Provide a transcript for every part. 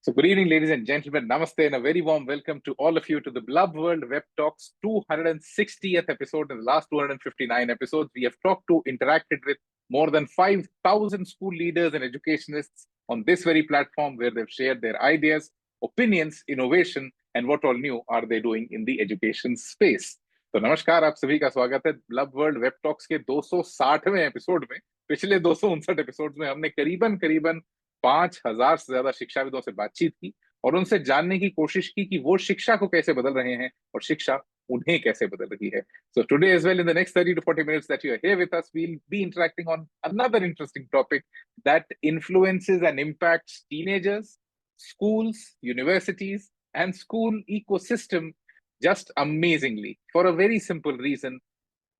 So good evening, ladies and gentlemen. Namaste and a very warm welcome to all of you to the Blub World Web Talks 260th episode. In the last 259 episodes, we have talked to, interacted with more than 5,000 school leaders and educationists on this very platform where they've shared their ideas, opinions, innovation, and what all new are they doing in the education space. तो नमस्कार, आप सभी का स्वागत है bulb world web talks के 260वें episode में। पिछले 259 एपिसोड्स में हमने करीबन करीबन 5,000 से ज्यादा शिक्षाविदों से बातचीत की और उनसे जानने की कोशिश की कि वो शिक्षा को कैसे बदल रहे हैं और शिक्षा उन्हें कैसे बदल रही है. So today as well, in the next 30 to 40 minutes that you are here with us, we'll be interacting on another interesting topic that influences and impacts teenagers, schools, universities, and school ecosystem just amazingly. For a very simple reason,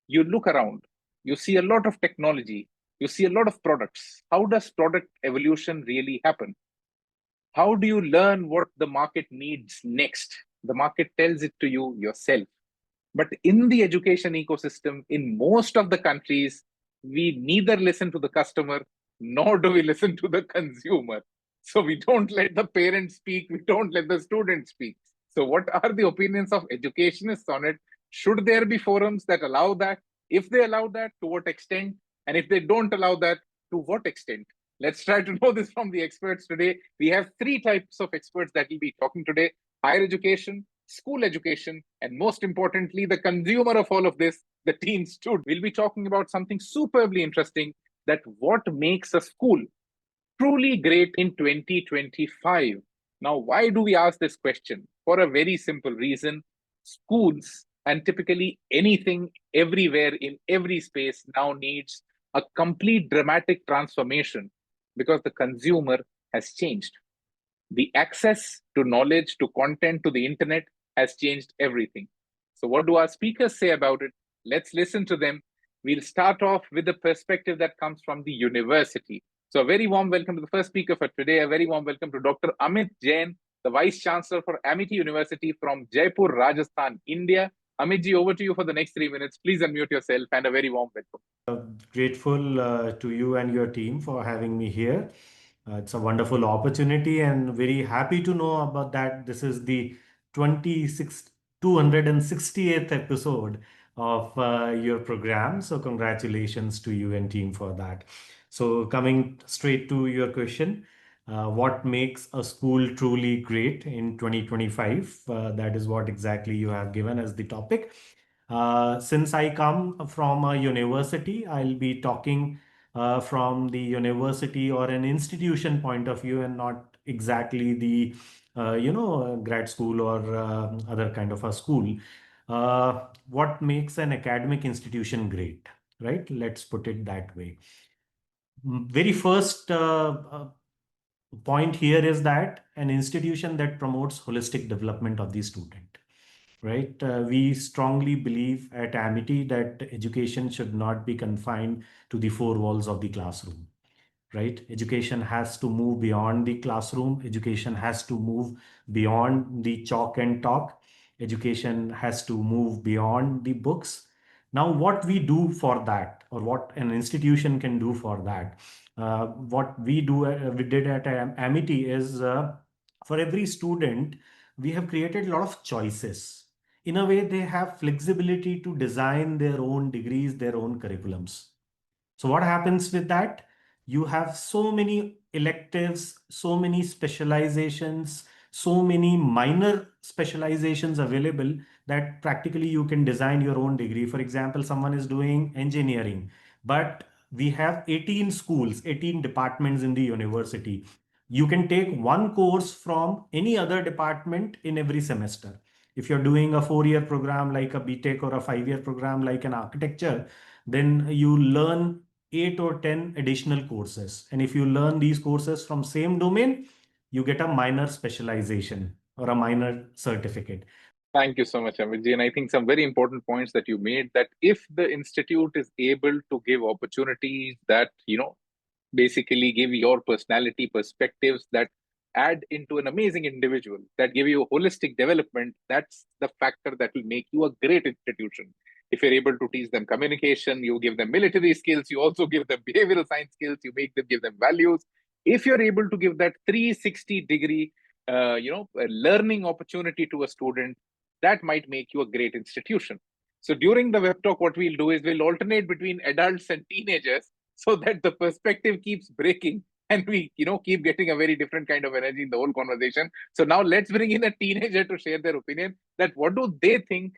you look around, you see a lot of technology, you see a lot of products. How does product evolution really happen? How do you learn what the market needs next? The market tells it to you yourself. But in the education ecosystem, in most of the countries, we neither listen to the customer nor do we listen to the consumer. So we don't let the parents speak, we don't let the students speak. So what are the opinions of educationists on it? Should there be forums that allow that? If they allow that, to what extent? And if they don't allow that, to what extent? Let's try to know this from the experts today. We have three types of experts that will be talking today: higher education, school education, and most importantly, the consumer of all of this, the teen student. We'll be talking about something superbly interesting, that what makes a school truly great in 2025. Now, why do we ask this question? For a very simple reason. Schools, and typically anything, everywhere, in every space, now needs a complete dramatic transformation because the consumer has changed. The access to knowledge, to content, to the internet has changed everything. So what do our speakers say about it? Let's listen to them. We'll start off with the perspective that comes from the university. So a very warm welcome to the first speaker for today. A very warm welcome to Dr. Amit Jain, the Vice Chancellor for Amity University from Jaipur, Rajasthan, India. Amit ji, over to you for the next 3 minutes. Please unmute yourself and a very warm welcome. Grateful to you and your team for having me here. It's a wonderful opportunity and very happy to know about that. This is the 268th episode of your program. So congratulations to you and team for that. So coming straight to your question, what makes a school truly great in 2025? That is what exactly you have given as the topic. Since I come from a university, I'll be talking from the university or an institution point of view and not exactly the, grad school or other kind of a school. What makes an academic institution great, right? Let's put it that way. Very first point here is that an institution that promotes holistic development of the student, right? We strongly believe at Amity that education should not be confined to the four walls of the classroom, right? Education has to move beyond the classroom. Education has to move beyond the chalk and talk. Education has to move beyond the books. Now, what we do for that, or what an institution can do for that, what we did at Amity is for every student, we have created a lot of choices. In a way, they have flexibility to design their own degrees, their own curriculums. So what happens with that? You have so many electives, so many specializations, so many minor specializations available that practically you can design your own degree. For example, someone is doing engineering, but we have 18 schools, 18 departments in the university. You can take one course from any other department in every semester. If you're doing a 4-year program like a BTech or a 5-year program like an architecture, then you learn 8 or 10 additional courses. And if you learn these courses from same domain, you get a minor specialization or a minor certificate. Thank you so much, Amitji. And I think some very important points that you made, that if the institute is able to give opportunities that, basically give your personality perspectives that add into an amazing individual, that give you holistic development, that's the factor that will make you a great institution. If you're able to teach them communication, you give them military skills, you also give them behavioral science skills, you give them values. If you're able to give that 360 degree a learning opportunity to a student, that might make you a great institution. So during the web talk, what we'll do is we'll alternate between adults and teenagers so that the perspective keeps breaking and we keep getting a very different kind of energy in the whole conversation. So now let's bring in a teenager to share their opinion that what do they think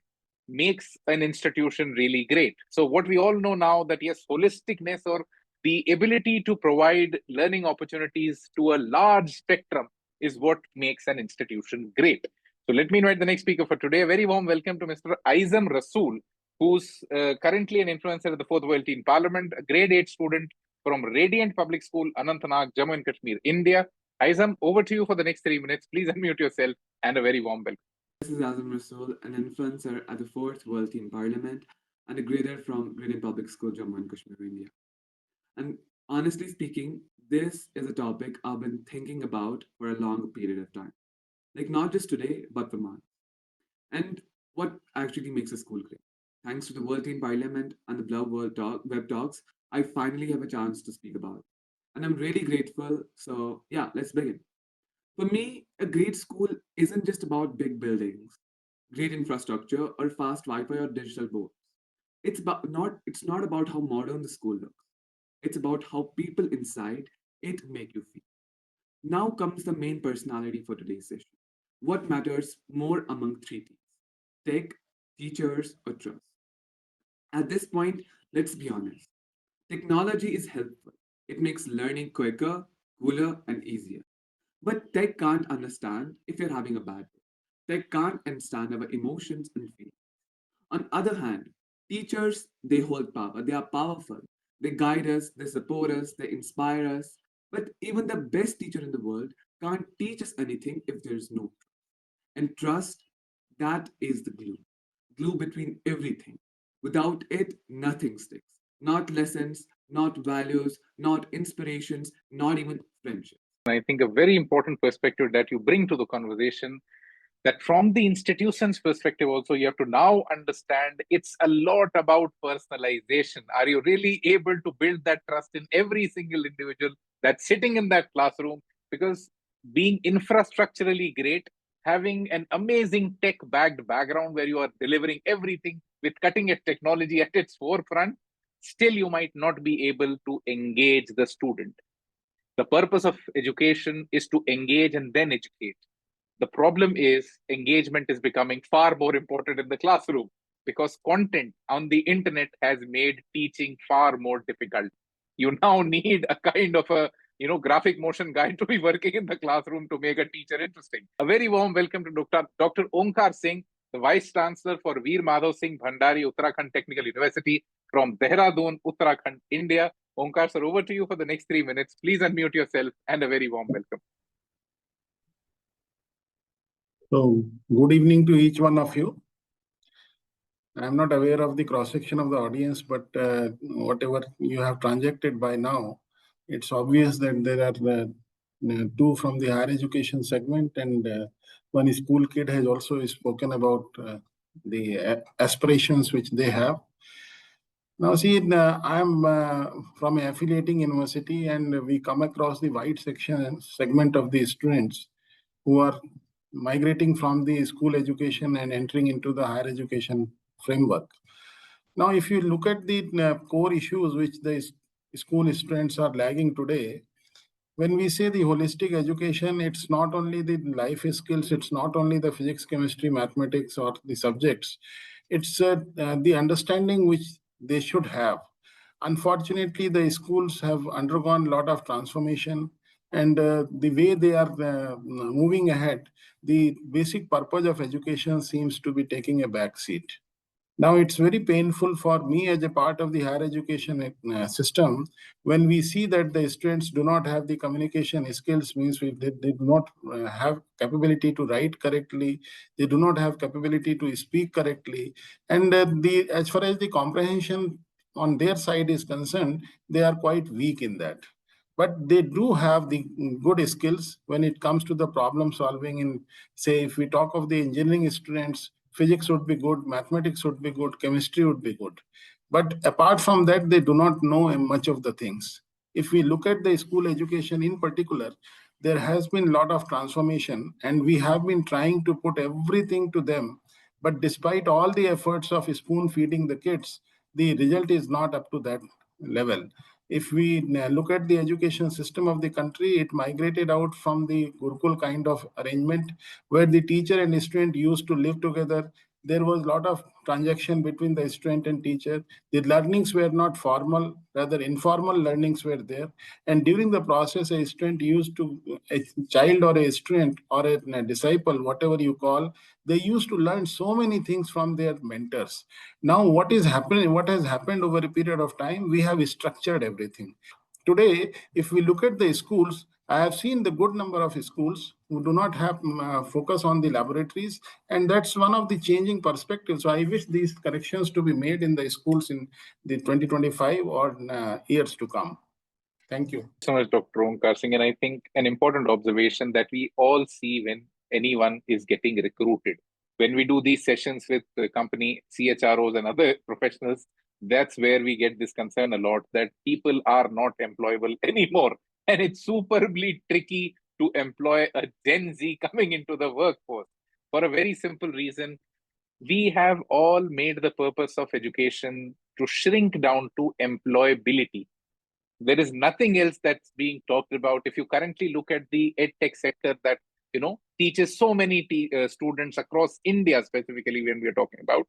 makes an institution really great. So what we all know now that yes, holisticness or the ability to provide learning opportunities to a large spectrum is what makes an institution great. So let me invite the next speaker for today. A very warm welcome to Mr. Aizam Rasool, who's currently an influencer at the Fourth World Teen Parliament, a grade 8 student from Radiant Public School, Anantnag, Jammu and Kashmir, India. Aizam, over to you for the next 3 minutes. Please unmute yourself and a very warm welcome. This is Aizam Rasool, an influencer at the Fourth World Teen Parliament and a grader from Radiant Public School, Jammu and Kashmir, India. And honestly speaking, this is a topic I've been thinking about for a long period of time. Like not just today, but for months. And what actually makes a school great? Thanks to the World Teen Parliament and the Blub World Web Talks, I finally have a chance to speak about it. And I'm really grateful. So yeah, let's begin. For me, a great school isn't just about big buildings, great infrastructure, or fast Wi-Fi or digital boards. It's not about how modern the school looks. It's about how people inside it make you feel. Now comes the main personality for today's session. What matters more among three T's? Tech, teachers, or trust? At this point, let's be honest. Technology is helpful. It makes learning quicker, cooler, and easier. But tech can't understand if you're having a bad day. Tech can't understand our emotions and feelings. On other hand, teachers, they hold power. They are powerful. They guide us, they support us, they inspire us. But even the best teacher in the world can't teach us anything if there is no trust. And trust, that is the glue between everything. Without it, nothing sticks. Not lessons, not values, not inspirations, not even friendship. I think a very important perspective that you bring to the conversation, that from the institution's perspective also, you have to now understand it's a lot about personalization. Are you really able to build that trust in every single individual that's sitting in that classroom? Because being infrastructurally great, having an amazing tech backed background where you are delivering everything with cutting edge technology at its forefront, still you might not be able to engage the student. The purpose of education is to engage and then educate. The problem is engagement is becoming far more important in the classroom because content on the internet has made teaching far more difficult. You now need a kind of a graphic motion guide to be working in the classroom to make a teacher interesting. A very warm welcome to Dr. Onkar Singh, the Vice Chancellor for Veer Madhav Singh Bhandari Uttarakhand Technical University from Dehradun, Uttarakhand, India. Onkar sir, over to you for the next 3 minutes. Please unmute yourself and a very warm welcome. So, good evening to each one of you. I'm not aware of the cross-section of the audience, but whatever you have transacted by now, it's obvious that there are two from the higher education segment and one school kid has also spoken about the aspirations which they have. Now, see, I'm from an affiliating university and we come across the wide segment of the students who are migrating from the school education and entering into the higher education framework. Now, if you look at the core issues which the school students are lagging today, when we say the holistic education, it's not only the life skills, it's not only the physics, chemistry, mathematics, or the subjects, it's the understanding which they should have. Unfortunately, the schools have undergone a lot of transformation, and the way they are moving ahead, the basic purpose of education seems to be taking a back seat. Now, it's very painful for me as a part of the higher education system when we see that the students do not have the communication skills, means they do not have capability to write correctly, they do not have capability to speak correctly, and as far as the comprehension on their side is concerned, they are quite weak in that. But they do have the good skills when it comes to the problem solving. In, say, if we talk of the engineering students, physics would be good, mathematics would be good, chemistry would be good. But apart from that, they do not know much of the things. If we look at the school education in particular, there has been a lot of transformation, and we have been trying to put everything to them. But despite all the efforts of spoon feeding the kids, the result is not up to that level. If we look at the education system of the country, it migrated out from the Gurukul kind of arrangement where the teacher and student used to live together. There was a lot of transaction between the student and teacher. The learnings were not formal, rather informal learnings were there. And during the process, a student used to, a child or a student or a disciple, whatever you call, they used to learn so many things from their mentors. Now, what is happening, what has happened over a period of time, we have structured everything. Today, if we look at the schools, I have seen the good number of schools who do not have focus on the laboratories, and that's one of the changing perspectives. So I wish these corrections to be made in the schools in the 2025 or years to come. Thank you. So much, Dr. Omkar Singh. And I think an important observation that we all see when anyone is getting recruited. When we do these sessions with the company CHROs and other professionals, that's where we get this concern a lot that people are not employable anymore. And it's superbly tricky to employ a Gen Z coming into the workforce for a very simple reason. We have all made the purpose of education to shrink down to employability. There is nothing else that's being talked about. If you currently look at the edtech sector that teaches so many students across India, specifically when we are talking about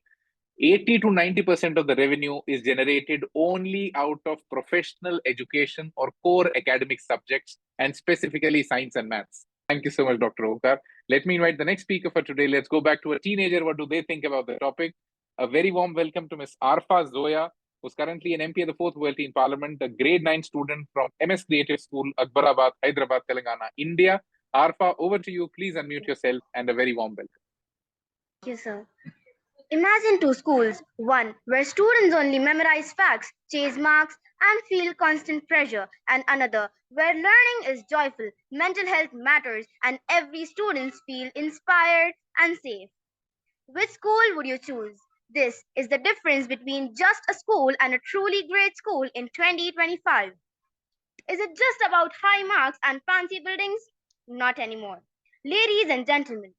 80 to 90% of the revenue is generated only out of professional education or core academic subjects, and specifically science and maths. Thank you so much, Dr. Omkar. Let me invite the next speaker for today. Let's go back to a teenager. What do they think about the topic? A very warm welcome to Ms. Arfa Zoya, who's currently an MP of the 4th World Teen Parliament, a grade 9 student from MS Creative School, Akbarabad, Hyderabad, Telangana, India. Arfa, over to you. Please unmute yourself and a very warm welcome. Thank you, sir. Imagine two schools, one where students only memorize facts, chase marks, and feel constant pressure, and another where learning is joyful, mental health matters, and every student feels inspired and safe. Which school would you choose? This is the difference between just a school and a truly great school in 2025. Is it just about high marks and fancy buildings? Not anymore. Ladies and gentlemen,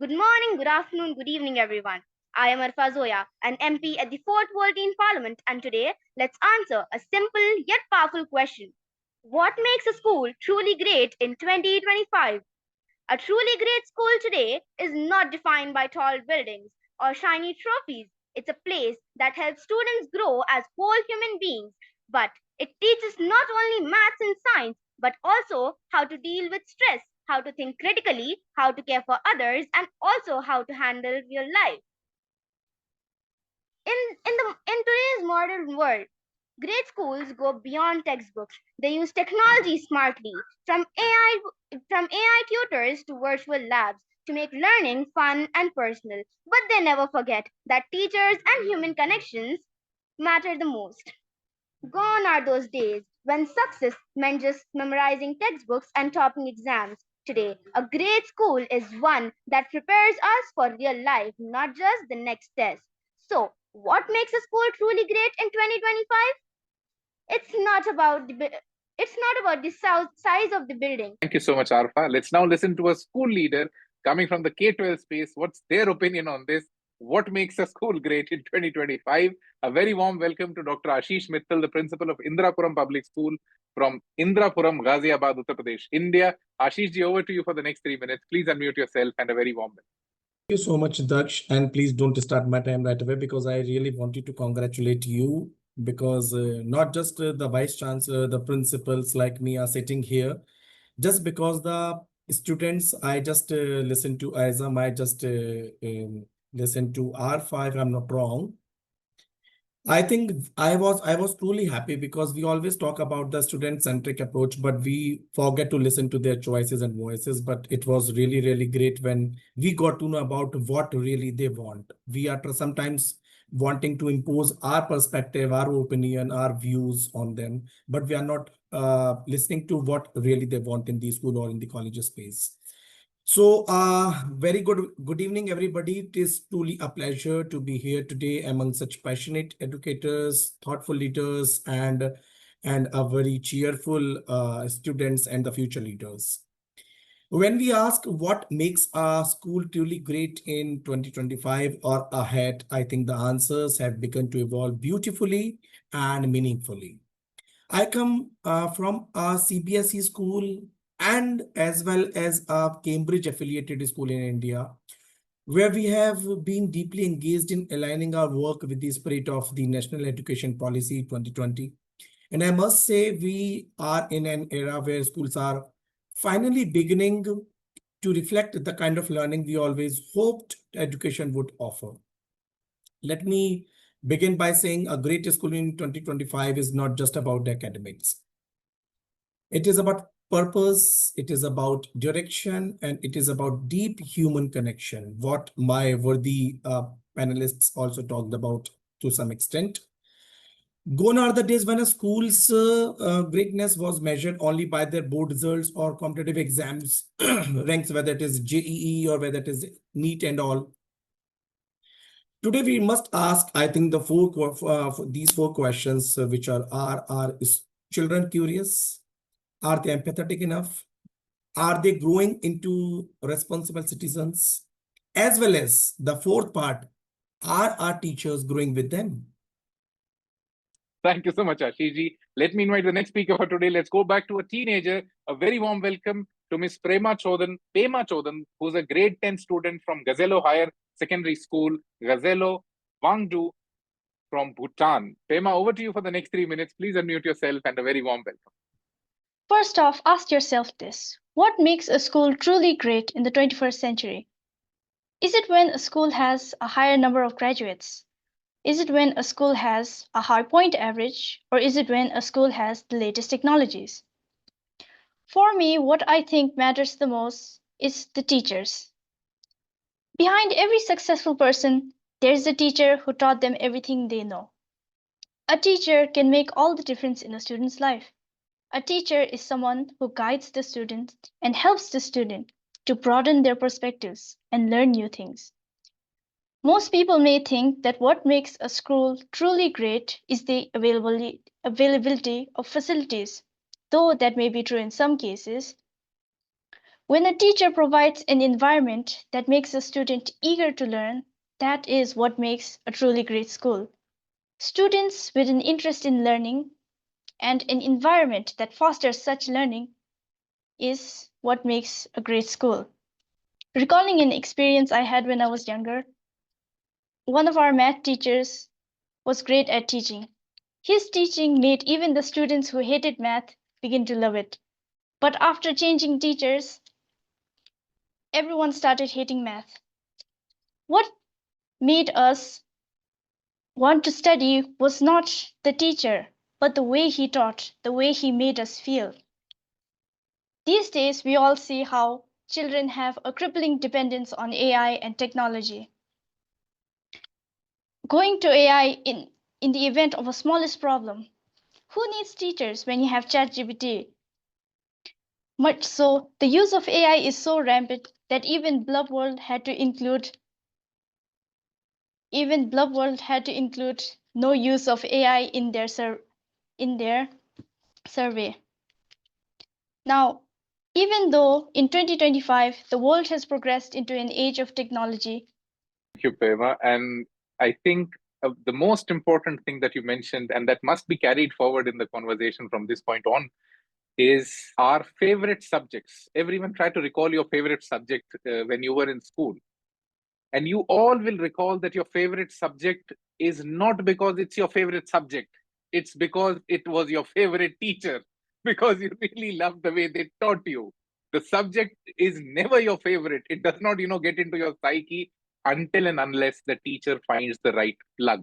good morning, good afternoon, good evening, everyone. I am Arfa Zoya, an MP at the 4th World Teen Parliament, and today let's answer a simple yet powerful question. What makes a school truly great in 2025? A truly great school today is not defined by tall buildings or shiny trophies. It's a place that helps students grow as whole human beings, but it teaches not only maths and science, but also how to deal with stress, how to think critically, how to care for others, and also how to handle real life. In today's modern world, great schools go beyond textbooks. They use technology smartly, from AI tutors to virtual labs, to make learning fun and personal. But they never forget that teachers and human connections matter the most. Gone are those days when success meant just memorizing textbooks and topping exams. Today, a great school is one that prepares us for real life, not just the next test. So, what makes a school truly great in 2025? It's not about the size of the building. Thank you so much, Arfa. Let's now listen to a school leader coming from the K-12 space. What's their opinion on this? What makes a school great in 2025? A very warm welcome to Dr. Ashish Mittal, the principal of Indrapuram Public School from Indrapuram, Ghaziabad, Uttar Pradesh, India. Ashish ji, over to you for the next 3 minutes. Please unmute yourself and a very warm welcome. Thank you so much, Daksh, and please don't start my time right away because I really wanted to congratulate you because not just the vice chancellor, the principals like me are sitting here, just because the students I just listened to Aizam, I just listened to R5, if I'm not wrong. I think I was truly happy because we always talk about the student-centric approach, but we forget to listen to their choices and voices. But it was really, really great when we got to know about what really they want. We are sometimes wanting to impose our perspective, our opinion, our views on them, but we are not listening to what really they want in the school or in the college space. So, very good evening, everybody. It is truly a pleasure to be here today among such passionate educators, thoughtful leaders, and and a very cheerful students and the future leaders. When we ask what makes a school truly great in 2025 or ahead, I think the answers have begun to evolve beautifully and meaningfully. I come from a CBSE school and as well as a Cambridge affiliated school in India, where we have been deeply engaged in aligning our work with the spirit of the National Education Policy 2020. And I must say, we are in an era where schools are finally beginning to reflect the kind of learning we always hoped education would offer. Let me begin by saying a great school in 2025 is not just about academics. It is about purpose, it is about direction, and it is about deep human connection, what my worthy panelists also talked about to some extent. Gone are the days when a school's greatness was measured only by their board results or competitive exams ranks, whether it is JEE or whether it is NEET and all. Today we must ask, I think, these four questions, which are is children curious? Are they empathetic enough? Are they growing into responsible citizens? As well as the fourth part, are our teachers growing with them? Thank you so much, Ashiji. Let me invite the next speaker for today. Let's go back to a teenager. A very warm welcome to Miss Pema Chodan, who's a grade 10 student from Gazelo Higher Secondary School, Gazelo, Wangdu, from Bhutan. Pema, over to you for the next 3 minutes. Please unmute yourself and a very warm welcome. First off, ask yourself this. What makes a school truly great in the 21st century? Is it when a school has a higher number of graduates? Is it when a school has a high point average? Or is it when a school has the latest technologies? For me, what I think matters the most is the teachers. Behind every successful person, there is a teacher who taught them everything they know. A teacher can make all the difference in a student's life. A teacher is someone who guides the student and helps the student to broaden their perspectives and learn new things. Most people may think that what makes a school truly great is the availability of facilities, though that may be true in some cases. When a teacher provides an environment that makes a student eager to learn, that is what makes a truly great school. Students with an interest in learning and an environment that fosters such learning is what makes a great school. Recalling an experience I had when I was younger, one of our math teachers was great at teaching. His teaching made even the students who hated math begin to love it. But after changing teachers, everyone started hating math. What made us want to study was not the teacher, but the way he taught, the way he made us feel. These days, we all see how children have a crippling dependence on AI and technology. Going to AI in the event of a smallest problem. Who needs teachers when you have ChatGPT? Much so, the use of AI is so rampant that even Blub World had to include no use of AI in their survey. Now, even though in 2025 the world has progressed into an age of technology. Thank you, Pema. And I think the most important thing that you mentioned, and that must be carried forward in the conversation from this point on, is our favorite subjects. Everyone try to recall your favorite subject when you were in school. And you all will recall that your favorite subject is not because it's your favorite subject. It's because it was your favorite teacher, because you really loved the way they taught you. The subject is never your favorite. It does not, get into your psyche until and unless the teacher finds the right plug.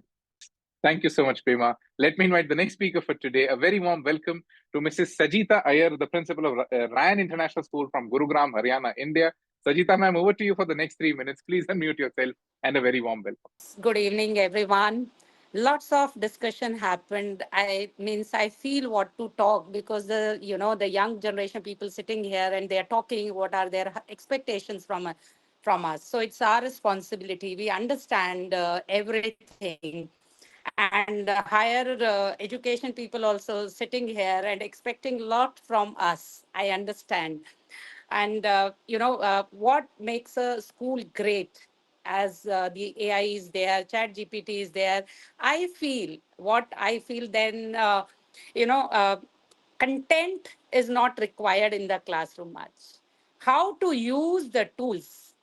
Thank you so much, Pema. Let me invite the next speaker for today. A very warm welcome to Mrs. Sajita Iyer, the principal of Ryan International School from Gurugram, Haryana, India. Sajita ma'am, over to you for the next 3 minutes. Please unmute yourself and a very warm welcome. Good evening, everyone. Lots of discussion happened. I feel what to talk because the young generation people sitting here and they're talking what are their expectations from us. So it's our responsibility. We understand everything. and higher education people also sitting here and expecting a lot from us. I understand. And, what makes a school great as the AI is there, chat GPT is there. I feel then, you know, uh, content is not required in the classroom much. How to use the tools,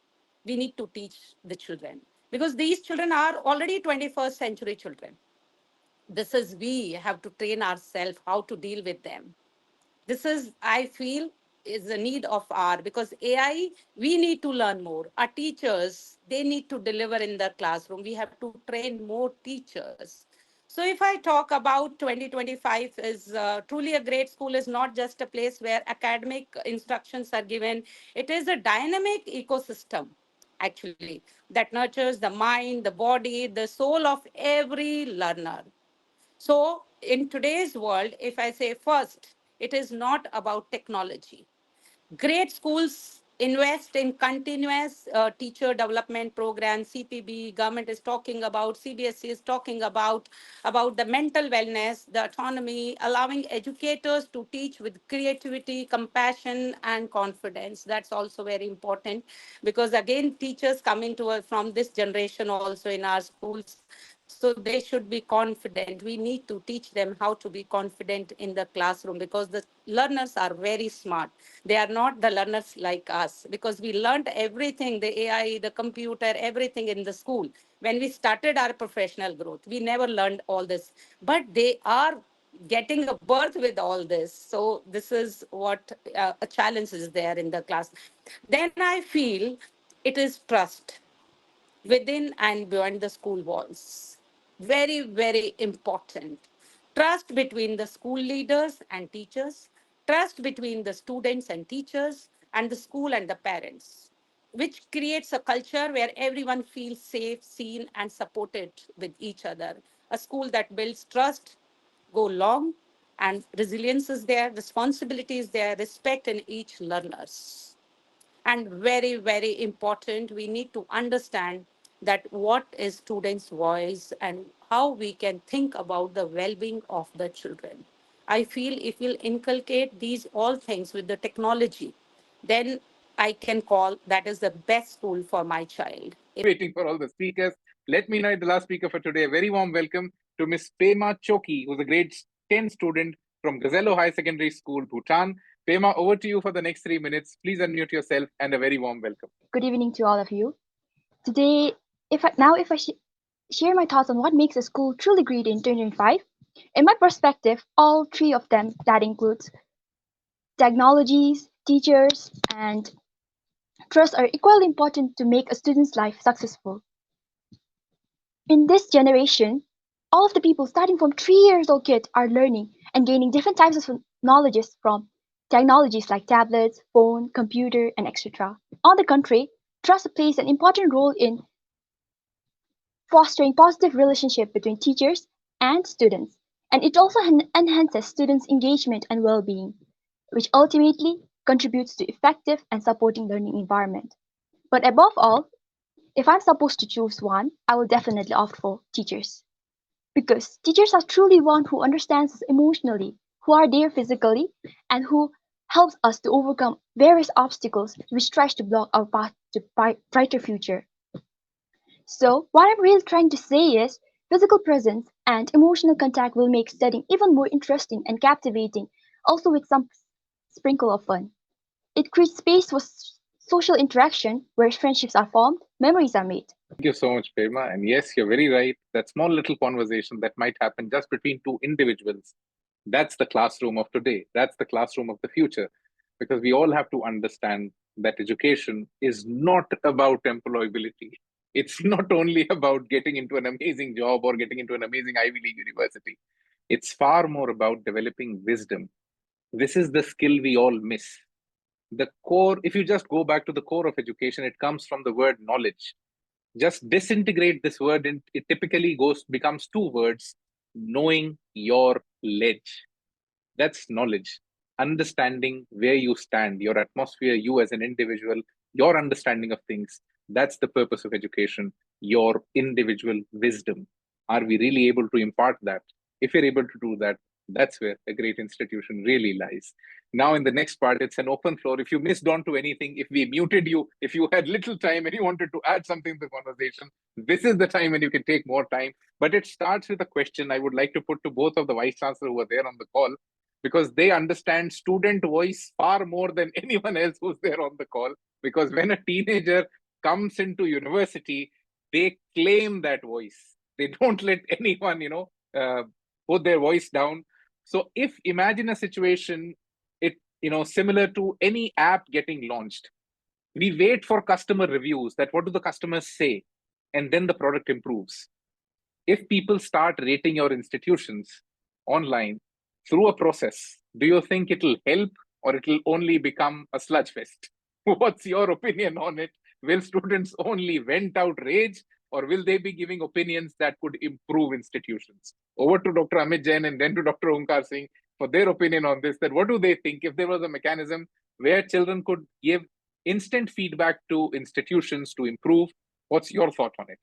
we need to teach the children, because these children are already 21st century children. This is, we have to train ourselves how to deal with them. This is, I feel, is a need of our, because AI, we need to learn more. Our teachers, they need to deliver in the classroom. We have to train more teachers. So if I talk about 2025 is truly a great school is not just a place where academic instructions are given. It is a dynamic ecosystem, actually, that nurtures the mind, the body, the soul of every learner. So, in today's world, if I say first, it is not about technology. Great schools invest in continuous teacher development programs. CPB government is talking about, CBSE is talking about the mental wellness, the autonomy, allowing educators to teach with creativity, compassion, and confidence. That's also very important, because again, teachers coming to us from this generation also in our schools, so they should be confident. We need to teach them how to be confident in the classroom, because the learners are very smart. They are not the learners like us, because we learned everything, the AI, the computer, everything in the school. When we started our professional growth, we never learned all this. But they are getting a birth with all this. So this is what a challenge is there in the class. Then I feel it is trust within and beyond the school walls. Very, very important. Trust between the school leaders and teachers, trust between the students and teachers, and the school and the parents, which creates a culture where everyone feels safe, seen, and supported with each other. A school that builds trust go long, and resilience is there, responsibility is there, respect in each learners. And very, very important, we need to understand that what is students voice and how we can think about the well-being of the children. I feel if we'll inculcate these all things with the technology, then I can call that is the best school for my child. Waiting for all the speakers. Let me invite the last speaker for today. A very warm welcome to Miss Pema Choki, who's a grade 10 student from Gazello High Secondary School, Bhutan. Pema, over to you for the next 3 minutes. Please unmute yourself and a very warm welcome. Good evening to all of you. Today, if I share my thoughts on what makes a school truly great in 2025, in my perspective, all three of them, that includes technologies, teachers, and trust, are equally important to make a student's life successful. In this generation, all of the people starting from 3 years old kids are learning and gaining different types of knowledges from technologies like tablets, phone, computer, and etc. On the contrary, trust plays an important role in fostering positive relationship between teachers and students, and it also enhances students' engagement and well-being, which ultimately contributes to effective and supporting learning environment. But above all, if I'm supposed to choose one, I will definitely opt for teachers. Because teachers are truly one who understands us emotionally, who are there physically, and who helps us to overcome various obstacles which tries to block our path to brighter future. So, what I'm really trying to say is physical presence and emotional contact will make studying even more interesting and captivating, also with some sprinkle of fun. It creates space for social interaction where friendships are formed, memories are made. Thank you so much, Pema. And yes, you're very right. That small little conversation that might happen just between two individuals, that's the classroom of today. That's the classroom of the future. Because we all have to understand that education is not about employability. It's not only about getting into an amazing job or getting into an amazing Ivy League university. It's far more about developing wisdom. This is the skill we all miss. The core, if you just go back to the core of education, it comes from the word knowledge. Just disintegrate this word, and it typically becomes two words: knowing your ledge. That's knowledge. Understanding where you stand, your atmosphere, you as an individual, your understanding of things. That's the purpose of education, your individual wisdom. Are we really able to impart that? If you're able to do that, that's where a great institution really lies. Now, in the next part, it's an open floor. If you missed on to anything, if we muted you, if you had little time and you wanted to add something to the conversation, this is the time when you can take more time. But it starts with a question I would like to put to both of the vice chancellors who are there on the call, because they understand student voice far more than anyone else who's there on the call. Because when a teenager comes into university, they claim that voice. They don't let anyone, put their voice down. So if imagine a situation, similar to any app getting launched, we wait for customer reviews, that what do the customers say, and then the product improves. If people start rating your institutions online through a process, do you think it'll help or it'll only become a sludge fest? What's your opinion on it? Will students only vent out rage, or will they be giving opinions that could improve institutions? Over to Dr. Amit Jain and then to Dr. Omkar Singh for their opinion on this. That what do they think if there was a mechanism where children could give instant feedback to institutions to improve? What's your thought on it?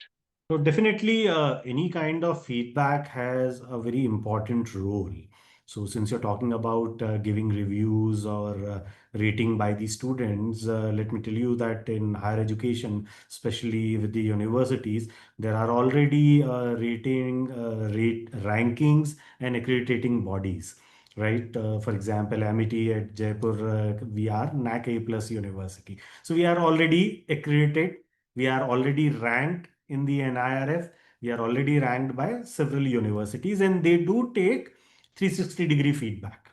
So definitely, any kind of feedback has a very important role. So since you're talking about giving reviews or rating by the students, let me tell you that in higher education, especially with the universities, there are already rankings and accrediting bodies. Right. For example, Amity at Jaipur, we are NAC A plus university. So we are already accredited. We are already ranked in the NIRF. We are already ranked by several universities, and they do take 360-degree feedback.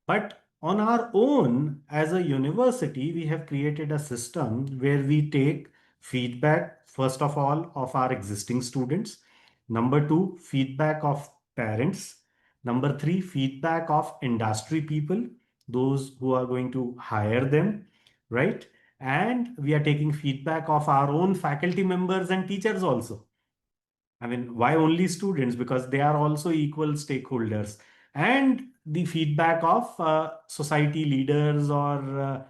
But on our own, as a university, we have created a system where we take feedback, first of all, of our existing students. Number two, feedback of parents. Number three, feedback of industry people, those who are going to hire them, right? And we are taking feedback of our own faculty members and teachers also. I mean, why only students? Because they are also equal stakeholders. And the feedback of society leaders or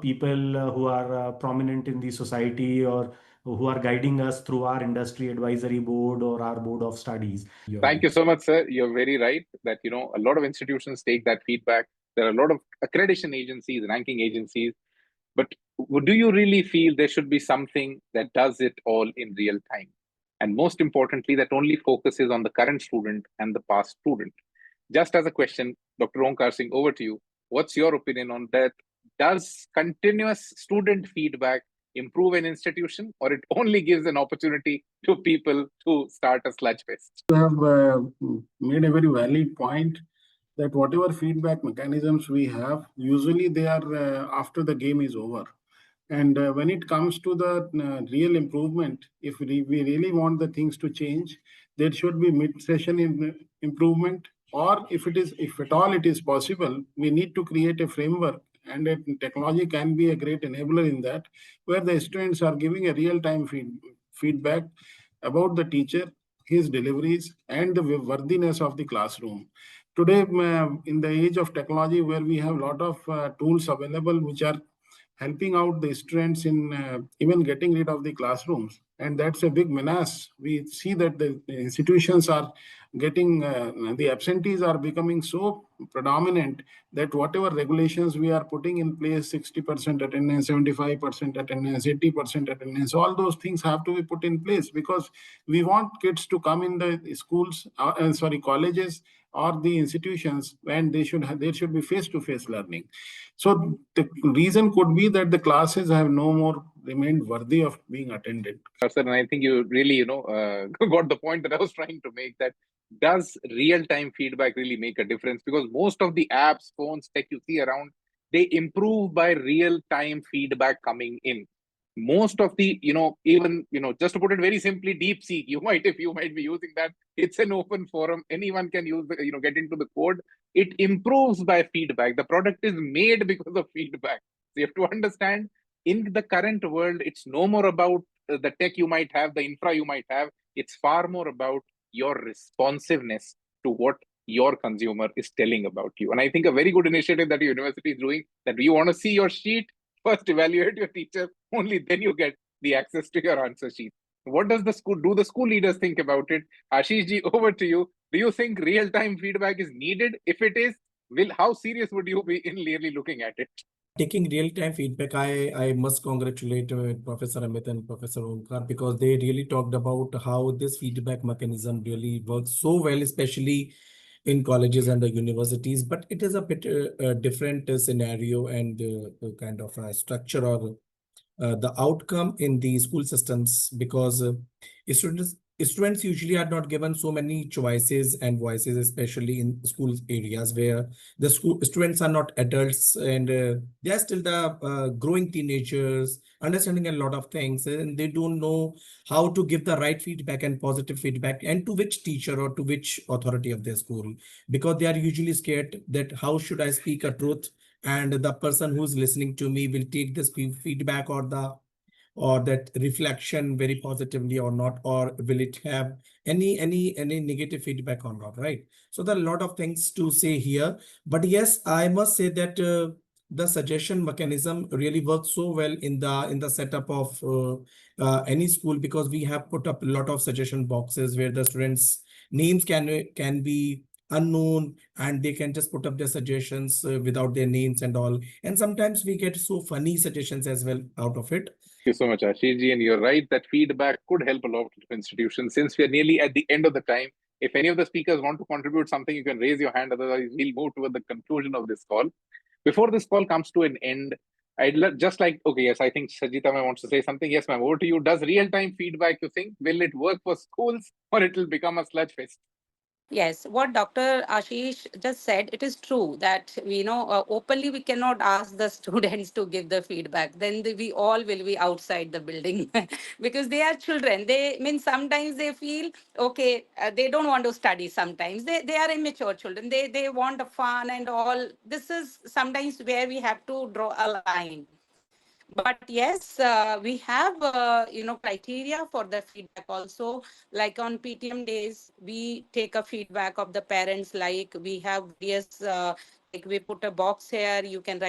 people who are prominent in the society or who are guiding us through our industry advisory board or our board of studies. Thank you so much, sir. You're very right that, a lot of institutions take that feedback. There are a lot of accreditation agencies, ranking agencies. But do you really feel there should be something that does it all in real time? And most importantly, that only focuses on the current student and the past student. Just as a question, Dr. Omkar Singh, over to you. What's your opinion on that? Does continuous student feedback improve an institution, or it only gives an opportunity to people to start a sludge fest? You have made a very valid point that whatever feedback mechanisms we have, usually they are after the game is over. And when it comes to the real improvement, if we really want the things to change, there should be mid-session improvement, or if at all it is possible, we need to create a framework, and technology can be a great enabler in that, where the students are giving a real-time feedback about the teacher, his deliveries, and the worthiness of the classroom. Today, in the age of technology, where we have a lot of tools available which are helping out the students in even getting rid of the classrooms, and that's a big menace. We see that the institutions are getting the absentees are becoming so predominant that whatever regulations we are putting in place, 60% attendance, 75% attendance, 80% attendance, all those things have to be put in place, because we want kids to come in the schools, colleges or the institutions, and there should be face-to-face learning. So the reason could be that the classes have no more remained worthy of being attended. Sir, and I think you really, got the point that I was trying to make, that does real-time feedback really make a difference? Because most of the apps, phones, tech you see around, they improve by real-time feedback coming in. Most of the, even, just to put it very simply, DeepSeek, you might be using that. It's an open forum. Anyone can use get into the code. It improves by feedback. The product is made because of feedback. So you have to understand, in the current world, it's no more about the tech you might have, the infra you might have. It's far more about your responsiveness to what your consumer is telling about you. And I think a very good initiative that your university is doing, that we want to see your sheet, first evaluate your teacher, only then you get the access to your answer sheet. What does the school leaders think about it? Ashish ji, over to you. Do you think real-time feedback is needed? If it is, how serious would you be in really looking at it? Taking real-time feedback, I must congratulate Professor Amit and Professor Omkar, because they really talked about how this feedback mechanism really works so well, especially in colleges and the universities. But it is a bit different scenario and kind of a structure or the outcome in the school systems, because students usually are not given so many choices and voices, especially in school areas where the school students are not adults, and they are still the growing teenagers, understanding a lot of things, and they don't know how to give the right feedback and positive feedback, and to which teacher or to which authority of their school, because they are usually scared that how should I speak a truth, and the person who's listening to me will take this feedback or that reflection very positively or not, or will it have any negative feedback or not, right? So there are a lot of things to say here, but yes, I must say that the suggestion mechanism really works so well in the setup of any school, because we have put up a lot of suggestion boxes where the students names can be unknown, and they can just put up their suggestions without their names and all, and sometimes we get so funny suggestions as well out of it. Thank you so much, Ashish ji. And you're right that feedback could help a lot of institutions. Since we are nearly at the end of the time, if any of the speakers want to contribute something, you can raise your hand. Otherwise, we'll move toward the conclusion of this call. Before this call comes to an end, just like, okay, yes, I think Sajita ma'am wants to say something. Yes, ma'am, over to you. Does real-time feedback, you think, will it work for schools or it will become a sludge fest? Yes, what Dr. Ashish just said, it is true that openly we cannot ask the students to give the feedback. Then we all will be outside the building because they are children. They mean sometimes they feel okay. They don't want to study. Sometimes they are immature children. They want a fun and all. This is sometimes where we have to draw a line. But yes, we have criteria for the feedback also. Like on PTM days, we take a feedback of the parents. Like we have various. Like we put a box here, you can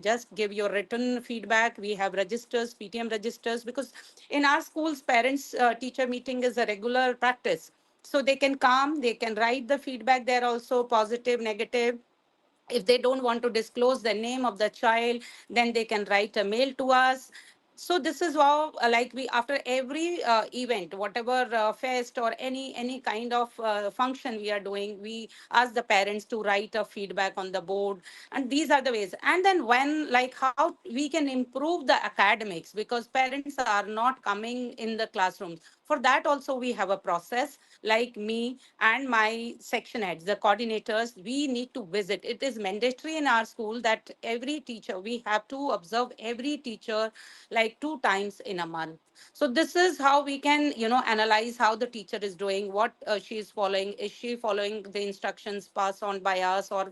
just give your written feedback. We have registers, PTM registers, because in our schools, parents teacher meeting is a regular practice. So they can come, they can write the feedback there also, positive, negative. If they don't want to disclose the name of the child, then they can write a mail to us. So this is how like we after every event, whatever fest or any kind of function we are doing, we ask the parents to write a feedback on the board. And these are the ways. And then when like how we can improve the academics, because parents are not coming in the classrooms. For that also we have a process. Like me and my section heads, the coordinators, we need to visit. It is mandatory in our school that every teacher, we have to observe every teacher like 2 times in a month. So this is how we can analyze how the teacher is doing, what she is following. Is she following the instructions passed on by us or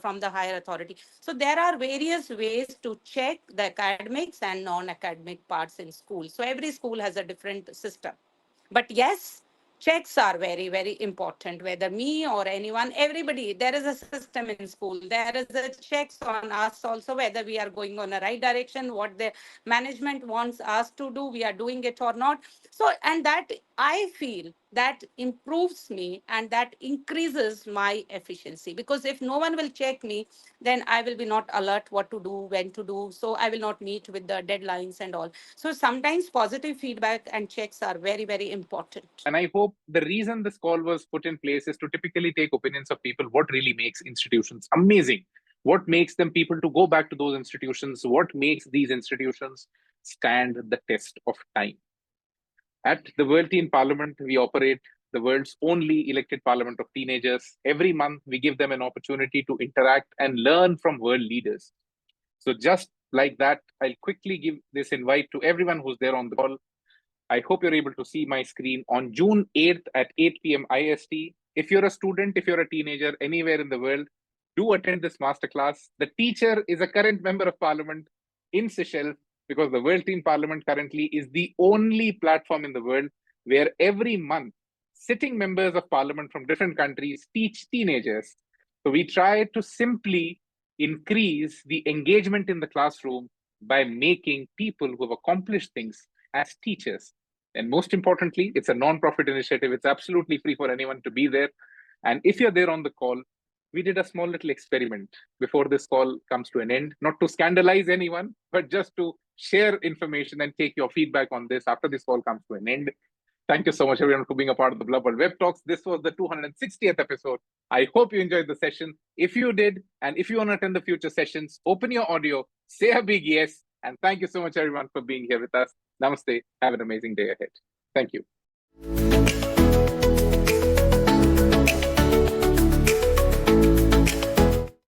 from the higher authority? So there are various ways to check the academics and non-academic parts in school. So every school has a different system. But yes, checks are very, very important, whether me or anyone, everybody. There is a system in school. There is a checks on us also, whether we are going on a right direction, what the management wants us to do, we are doing it or not. So, and that I feel that improves me and that increases my efficiency, because if no one will check me, then I will be not alert what to do, when to do. So I will not meet with the deadlines and all. So sometimes positive feedback and checks are very, very important. And I hope the reason this call was put in place is to typically take opinions of people, what really makes institutions amazing, what makes them people to go back to those institutions, what makes these institutions stand the test of time. At the World Teen Parliament, we operate the world's only elected parliament of teenagers. Every month, we give them an opportunity to interact and learn from world leaders. So just like that, I'll quickly give this invite to everyone who's there on the call. I hope you're able to see my screen. On June 8th at 8 p.m. IST, if you're a student, if you're a teenager, anywhere in the world, do attend this masterclass. The teacher is a current member of parliament in Seychelles, because the World Teen Parliament currently is the only platform in the world where every month sitting members of parliament from different countries teach teenagers. So we try to simply increase the engagement in the classroom by making people who have accomplished things as teachers. And most importantly, it's a non-profit initiative. It's absolutely free for anyone to be there. And if you're there on the call, we did a small little experiment before this call comes to an end, not to scandalize anyone, but just to share information and take your feedback on this after this call comes to an end. Thank you so much, everyone, for being a part of the Blub World Web Talks. This was the 260th episode. I hope you enjoyed the session. If you did, and if you want to attend the future sessions, open your audio, say a big yes, and thank you so much, everyone, for being here with us. Namaste. Have an amazing day ahead. Thank you.